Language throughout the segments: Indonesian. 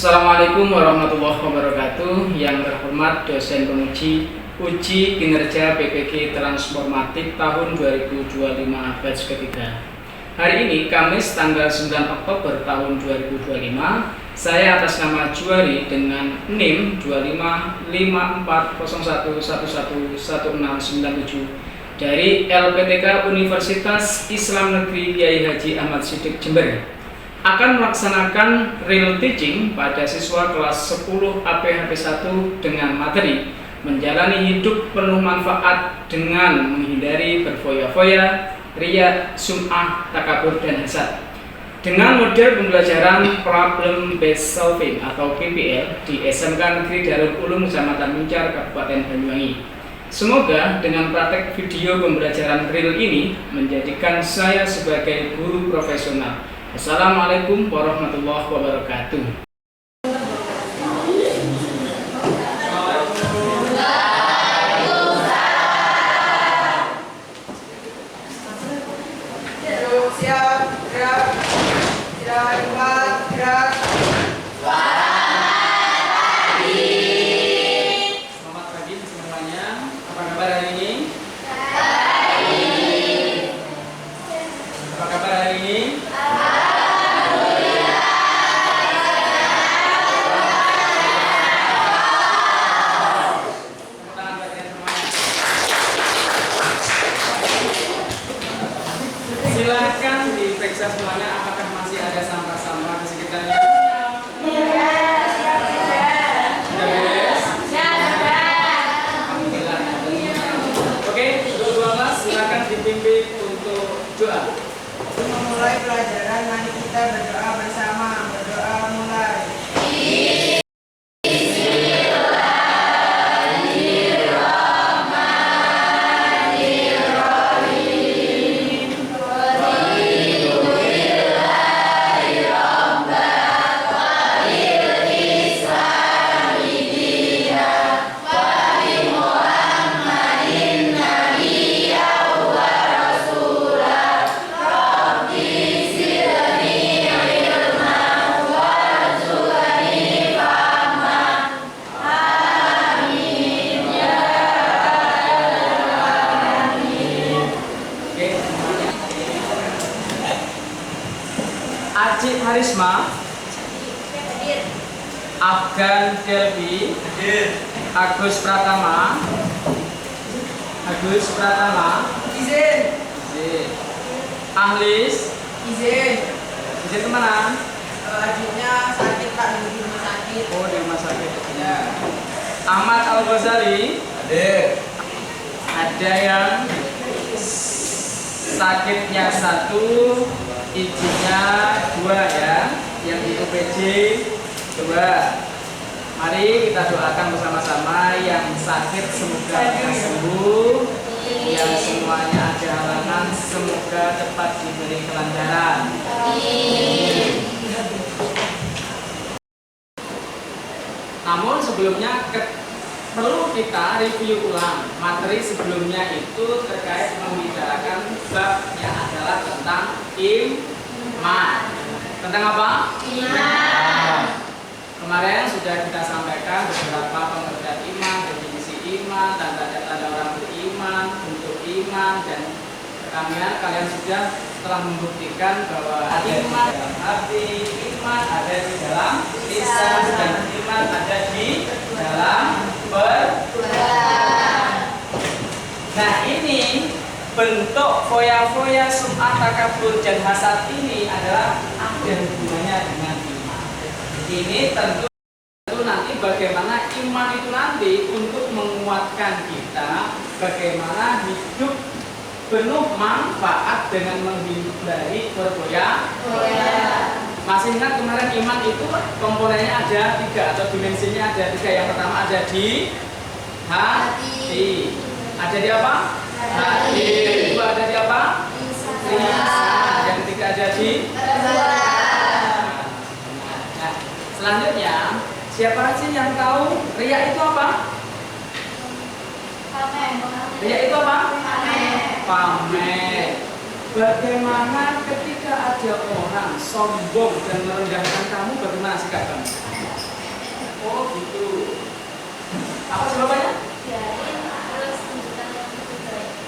Assalamualaikum warahmatullahi wabarakatuh. Yang terhormat dosen penguji uji kinerja PPG Transformatif tahun 2025 batch ketiga. Hari ini Kamis tanggal 9 Oktober tahun 2025, saya atas nama Juari dengan NIM 255401111697 dari LPTK Universitas Islam Negeri Kiai Haji Ahmad Siddiq Jember akan melaksanakan real teaching pada siswa kelas 10 APHP 1 dengan materi menjalani hidup penuh manfaat dengan menghindari berfoya-foya, riya, sum'ah, takabur, dan hasad dengan model pembelajaran problem based solving atau PBL di SMK Negeri Darul Ulum Kecamatan Muncar, Kabupaten Banyuwangi. Semoga dengan praktek video pembelajaran real ini menjadikan saya sebagai guru profesional. Assalamualaikum warahmatullahi wabarakatuh. Siap, gerak. Tidak lupa, gerak. Selamat pagi semuanya. Apa kabar hari ini? Apa kabar hari ini? Silakan diperiksa semuanya apakah masih ada sampah-sampah di sekitarnya. Sudah beres? Alhamdulillah. Oke, untuk 12 silakan dipimpin untuk doa. Memulai pelajaran, mari kita berdoa bersama. Berdoa mulai. Acik Harisma, Afgan Delvi, Agus Pratama, Izin. Ahlis, Izin. izin kemana? Adiknya sakit Pak, di rumah sakit. Oh, di rumah sakit. Ya. Ahmad Al Ghazali, ada yang sakitnya 1, izinnya 2 ya, yang di UPJ 2. Mari kita doakan bersama-sama yang sakit semoga sembuh, yang semuanya ada halangan semoga cepat diberi kelancaran. Namun sebelumnya perlu kita review ulang materi sebelumnya itu terkait membicarakan babnya adalah tentang iman. Tentang apa? Iman. Kemarin sudah kita sampaikan beberapa pengertian iman, definisi iman, tanda-tanda orang beriman, bentuk iman, dan kalian sudah telah membuktikan bahwa iman dalam hati, iman ada di dalam lisan, dan iman ada di dalam perbuatan. Nah, ini bentuk foya-foya, sum'ah, takabur, dan hasad ini adalah ada hubungannya dengan iman. Ini tentu nanti bagaimana iman itu nanti untuk menguatkan kita bagaimana hidup penuh manfaat dengan menghindari berfoya-foya. Masih ingat kemarin iman itu komponennya ada 3 atau dimensinya ada 3. Yang pertama ada di hati. Ada di apa? Hati. Yang kedua ada di apa? Lisan. Yang ketiga ada di nah, selanjutnya siapa sih yang tahu riya itu apa? Riya itu apa? Pamer. Bagaimana ketika ada orang sombong dan merendahkan kamu, bagaimana sikap kamu? Oh gitu. Apa jawabannya?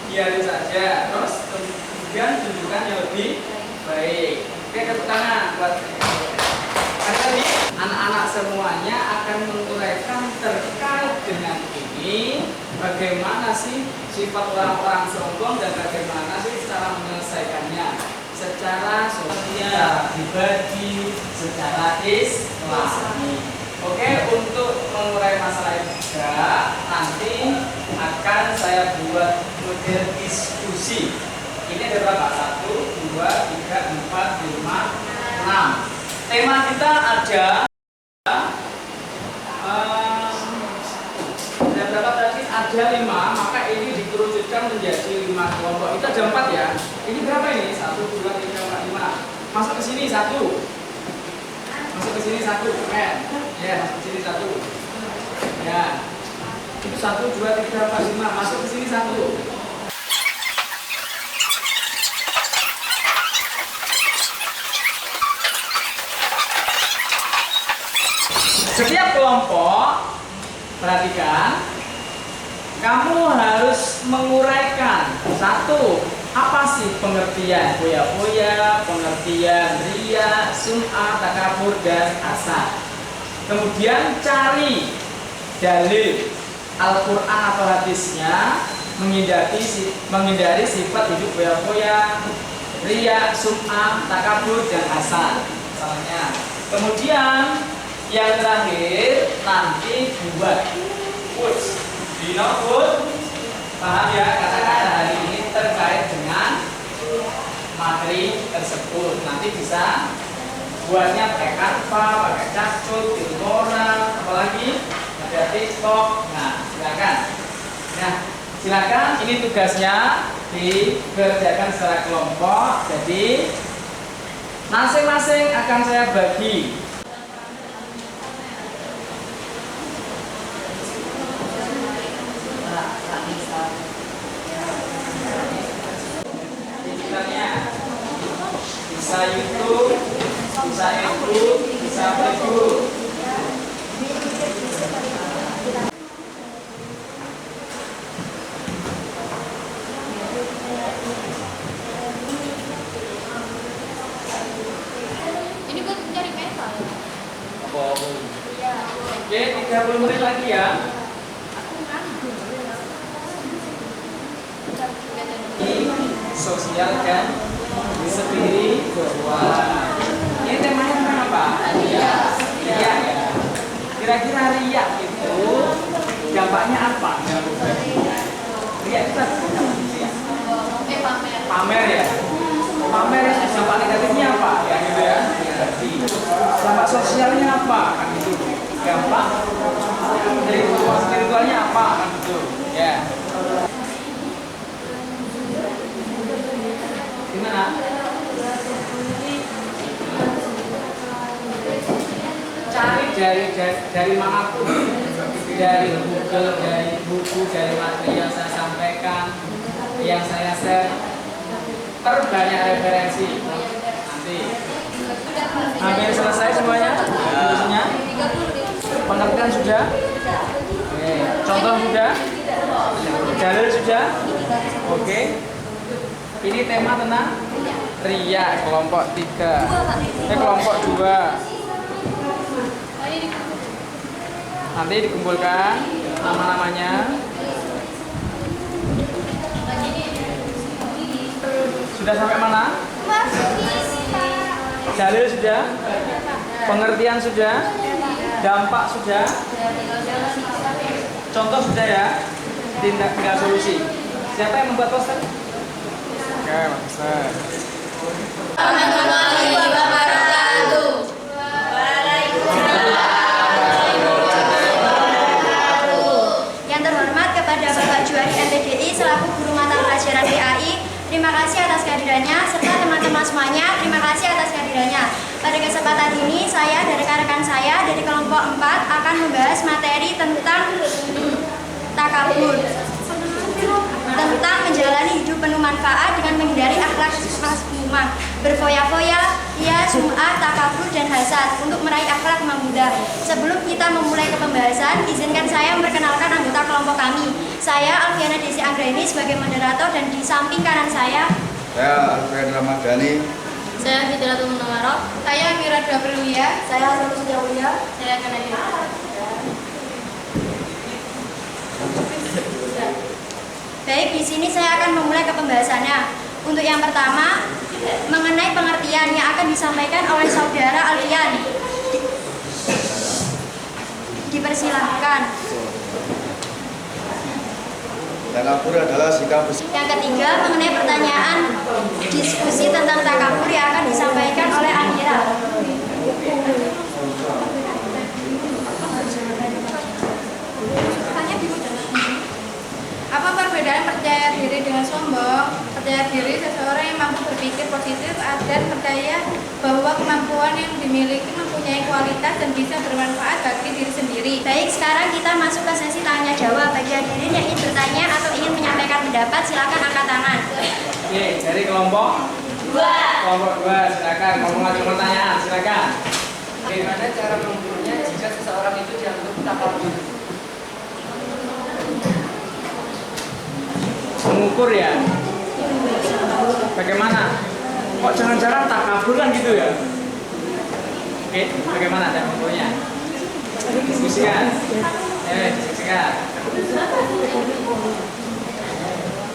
Biarin saja. Terus kemudian tunjukkan yang lebih baik. Oke, tepuk tangan buat tadi anak-anak semuanya akan menguraikan terkait dengan ini, bagaimana sih sifat orang-orang sombong dan bagaimana sih cara menyelesaikannya secara sosial, pribadi, secara islami. Oke, untuk mengurai masalah ini juga nanti akan saya buat model diskusi. Ini ada berapa? 1, 2, 3, 4, 5, 6. Tema kita ada berapa tadi? Ada 5, maka ini dikerucutkan menjadi 5 kelompok. Itu ada 4 ya. Ini berapa ini? 1, 2, 3, 4, 5. Masuk ke sini 1. Masuk ke sini 1. Keren. Ya, masuk ke sini 1. Ya. Itu 1, 2, 3, 4, 5. Masuk ke sini 1. Setiap kelompok, perhatikan, kamu harus menguraikan. 1, apa sih pengertian foya-foya, pengertian riya, sum'ah, takabur, dan hasad. Kemudian cari dalil Al-Quran atau hadisnya menghindari sifat hidup foya-foya, riya, sum'ah, takabur, dan hasad. Misalnya. Kemudian yang terakhir nanti buat quotes. Paham ya kata-kata hari ini terkait dengan materi tersebut. Nanti bisa buatnya pakai Canva, pakai Cakcut, Filmora, apalagi ada TikTok. Nah, silakan. Nah, silakan. Ini tugasnya dikerjakan secara kelompok. Jadi masing-masing akan saya bagi. Bisa YouTube, bisa Facebook, bisa Facebook. Ini buat cari peta ya? Iya. Oke, 30 menit lagi ya. Sosial dan spiritual. Ini temanya tentang apa? Riya. Riya ya. Kira-kira riya itu dampaknya apa? Riya itu pamer ya. Pamer dampak negatifnya apa? Ya gitu ya. Dampak sosialnya apa? Kan itu. Dampak spiritualnya apa? Kan itu. Ya. Gimana? Cari dari manapun, dari Google, dari buku, dari materi yang saya sampaikan, yang saya share, perbanyak referensi. Nanti hampir selesai semuanya, tulisnya. Pengertian sudah? Oke. Contoh sudah? Dalil sudah? Oke. Ini tema tentang riya, kelompok 3. Kelompok 2. Nanti dikumpulkan nama-namanya. Sudah sampai mana? Dalil sudah? Pengertian sudah? Dampak sudah? Contoh sudah ya? Tindak solusi. Siapa yang membuat poster? Oke, Master. Warahmatullahi wabarakatuh. Yang terhormat kepada Bapak Juwari MPDI selaku guru mata pelajaran PAI, terima kasih atas kehadirannya serta teman-teman semuanya, terima kasih atas kehadirannya. Pada kesempatan ini saya dan rekan-rekan saya dari kelompok 4 akan membahas materi tentang takabur. tentang menjalani hidup penuh manfaat dengan menghindari akhlak mazmumah, berfoya-foya, ria, sum'ah, takabur, dan hasad untuk meraih akhlak imam Buddha. Sebelum kita memulai ke pembahasan, izinkan saya memperkenalkan anggota kelompok kami. Saya Alfiana Desi Anggraini sebagai moderator, dan di samping kanan saya Alfred Ramadhani. Saya Fitratul Munawwaroh. Saya Mira Dabrilia. saya Satu Sejauhia. Saya Kanadina. Baik, di sini saya akan memulai ke pembahasannya. Untuk yang pertama, mengenai pengertian yang akan disampaikan oleh saudara Alfian. Dipersilahkan. Takabur adalah sikap Yang ketiga, mengenai pertanyaan diskusi tentang takabur yang akan disampaikan oleh Anira. Apa perbedaan percaya diri dengan sombong? Percaya diri seseorang yang mampu berpikir positif dan percaya bahwa kemampuan yang dimiliki mempunyai kualitas dan bisa bermanfaat bagi diri sendiri. Baik, sekarang kita masuk ke sesi tanya jawab. Bagi hadirin yang ingin bertanya atau ingin menyampaikan pendapat, silakan angkat tangan. Oke, dari kelompok 2, silakan ngomong lagi pertanyaan, silakan. Bagaimana cara mengukurnya jika seseorang itu dianggap takabur? Mengukur ya. Bagaimana? Kok jangan-jangan takabur kan gitu ya? Oke, bagaimana cara mengukurnya? Diskusikan. Diskusikan.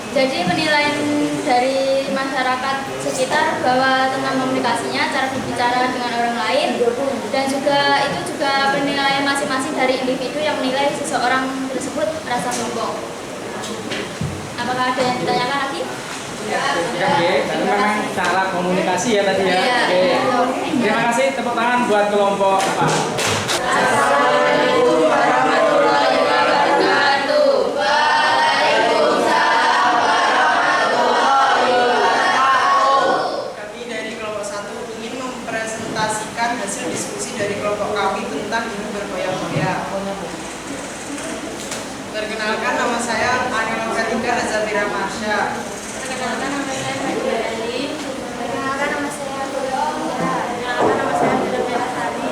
Jadi penilaian dari masyarakat sekitar bahwa tentang komunikasinya, cara berbicara dengan orang lain, dan juga itu juga penilaian masing-masing dari individu yang menilai seseorang tersebut merasa sombong. Apakah ada yang ditanyakan lagi? Ya, karena memang cara komunikasi ya tadi ya. Iya. Oke. Terima kasih, tepuk tangan buat kelompok apa? Assalamualaikum warahmatullahi wabarakatuh. Kami dari kelompok 1 ingin mempresentasikan hasil diskusi dari kelompok kami tentang hidup berfoya-foya. Perkenalkan, nama saya Anil Katinda Azabira Marsha. Perkenalkan, nama saya Fadila Ali. Perkenalkan, nama saya Dodo. Perkenalkan, nama saya Dodo Melasari.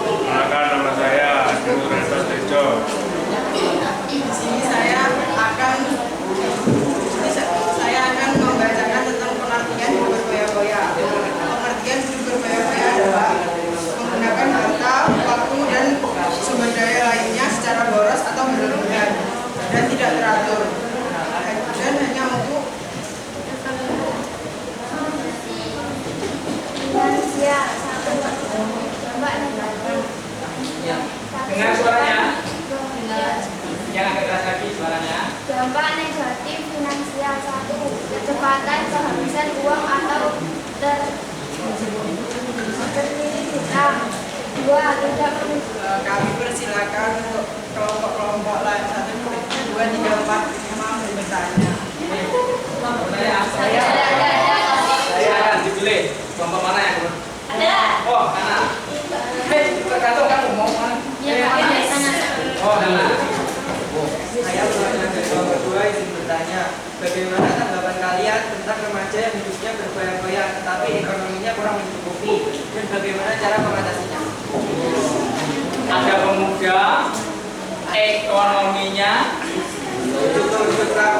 Perkenalkan, nama saya Nur Rentos Tejo. Di sini saya akan membacakan tentang pengertian hidup berfoya-foya. Pengertian hidup berfoya-foya adalah menggunakan harta, waktu, dan sumber daya lainnya secara boros atau berlebihan dan tidak teratur, dan hanya untuk Lansia. Dengar suaranya. Yang agak keras lagi suaranya. Dampak negatif finansial. 1. Kecepatan kehabisan uang atau terdiri hutang. 2. Tidak kami persilakan untuk kelompok-kelompok lain 1, 2, 3, 4, 5 bertanya. Pertanyaan saya akan dipilih. Kelompok mana yang Ada. Oh, kanan. Tergantung kamu mau mana. Iya, Pak. Tanya. Oh, kanan. Saya perwakilan dari kelompok 2 izin bertanya, bagaimana tanggapan kalian tentang remaja yang hidupnya berfoya-foya tetapi ekonominya kurang mencukupi, dan bagaimana cara mengatasinya? Ada pemuda ekonominya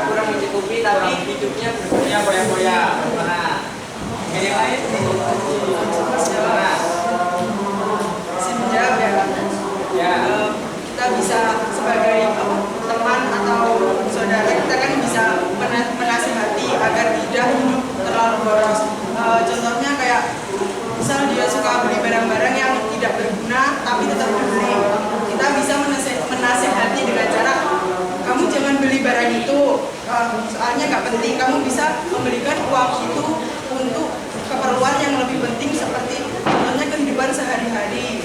kurang mencukupi tapi hidupnya punya foya-foya. Mana? Ini lain? Mana? Sejak Ya. kita bisa sebagai teman atau saudara, kita kan bisa menasihati agar tidak hidup terlalu boros. Contohnya kayak misal dia suka beli barang-barang yang tidak berguna tapi tetap dibeli, kita bisa menasihati dengan cara, kamu jangan beli barang itu, soalnya nggak penting. Kamu bisa memberikan uang itu untuk keperluan yang lebih penting seperti contohnya kehidupan sehari-hari.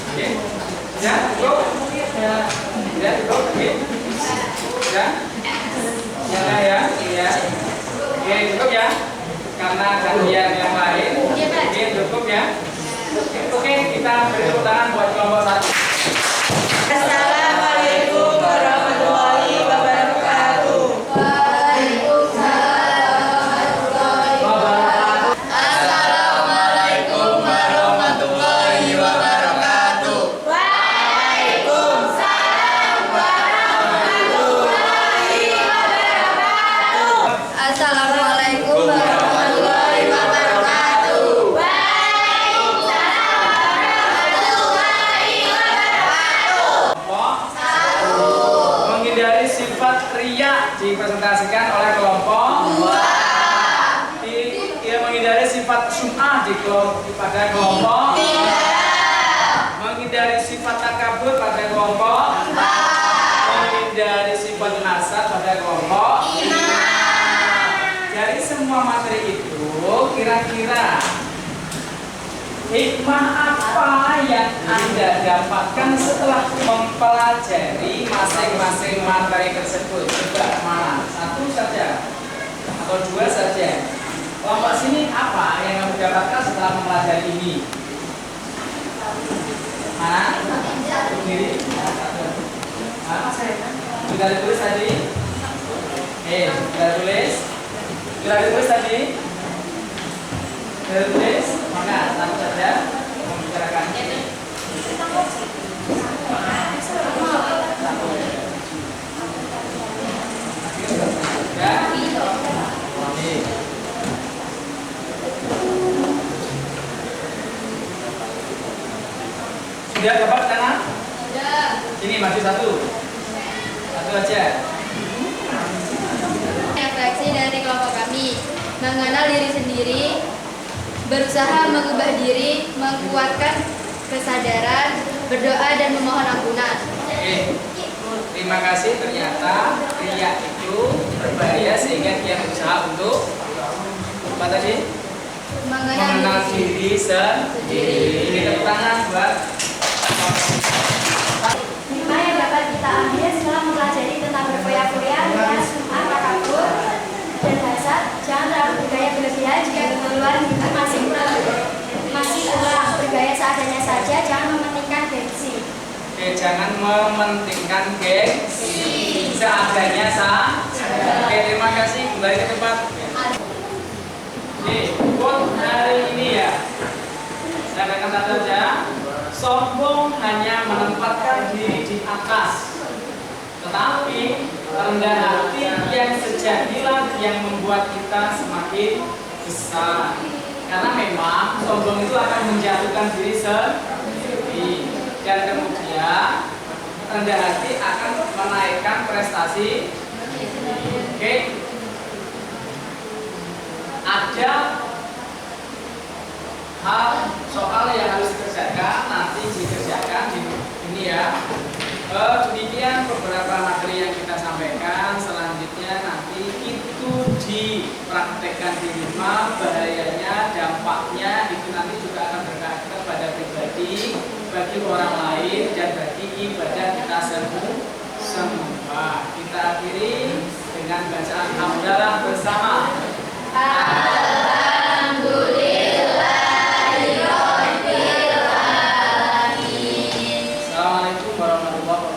Oke. Ya, cukup. Ya, cukup. Oke. Ya. Ya. Oke, cukup ya. Karena gantian yang lain. Oke, cukup ya. Oke, kita beri tepuk tangan buat kelompok 1. Assalamualaikum warahmatullahi Assalamualaikum warahmatullahi wabarakatuh. Menghindari sifat riya dipresentasikan oleh kelompok 2. Menghindari sifat sum'ah pada kelompok 3. Menghindari sifat takabur pada kelompok 4. Menghindari sifat hasad pada kelompok 5. Dari semua materi itu kira-kira hikmah apa yang Anda dapatkan setelah mempelajari masing-masing materi tersebut? Coba mana? Satu saja atau dua saja. Kelompok sini apa yang kamu dapatkan setelah mempelajari ini? Mana? Sendiri? Apa saya? Sudah ditulis tadi? Sudah tulis? Sudah ditulis tadi? Tulis, maka satu saja membicarakan. Sudah dapat sana? Sudah. Sini masih satu aja. Refleksi dari kelompok kami, mengenal diri sendiri, berusaha mengubah diri, menguatkan kesadaran, berdoa dan memohon ampunan. Oke. Terima kasih. Ternyata riya itu berbahaya sehingga dia berusaha untuk apa tadi? Mengenal diri sendiri. Ini tepuk tangan buat Hikmah yang dapat kita ambil setelah mempelajari tentang berfoya-foya dengan sum'ah, takabur, dan hasad. Jangan terlalu bergaya berlebihan jika keperluan hidup masih kurang. Bergaya seadanya saja, jangan mementingkan gengsi. Oke, jangan mementingkan gengsi. Seadanya saja. Oke, terima kasih. Kembali ke tempat. Nih, quote hari ini ya. Saya akan kata saja. Sombong hanya menempatkan diri di atas, tetapi rendah hati yang sejatilah yang membuat kita semakin besar. Karena memang sombong itu akan menjatuhkan diri sendiri, dan kemudian rendah hati akan menaikkan prestasi. Oke, ada hal soal yang harus dikerjakan, nanti dikerjakan di ini ya. Demikian beberapa materi yang kita sampaikan. Selanjutnya nanti itu dipraktekkan di rumah. Bahayanya, dampaknya itu nanti juga akan berkaitan pada pribadi, bagi orang lain, dan bagi ibadah kita semua. Kita akhiri dengan bacaan hamdalah bersama. Assalamualaikum warahmatullahi wabarakatuh.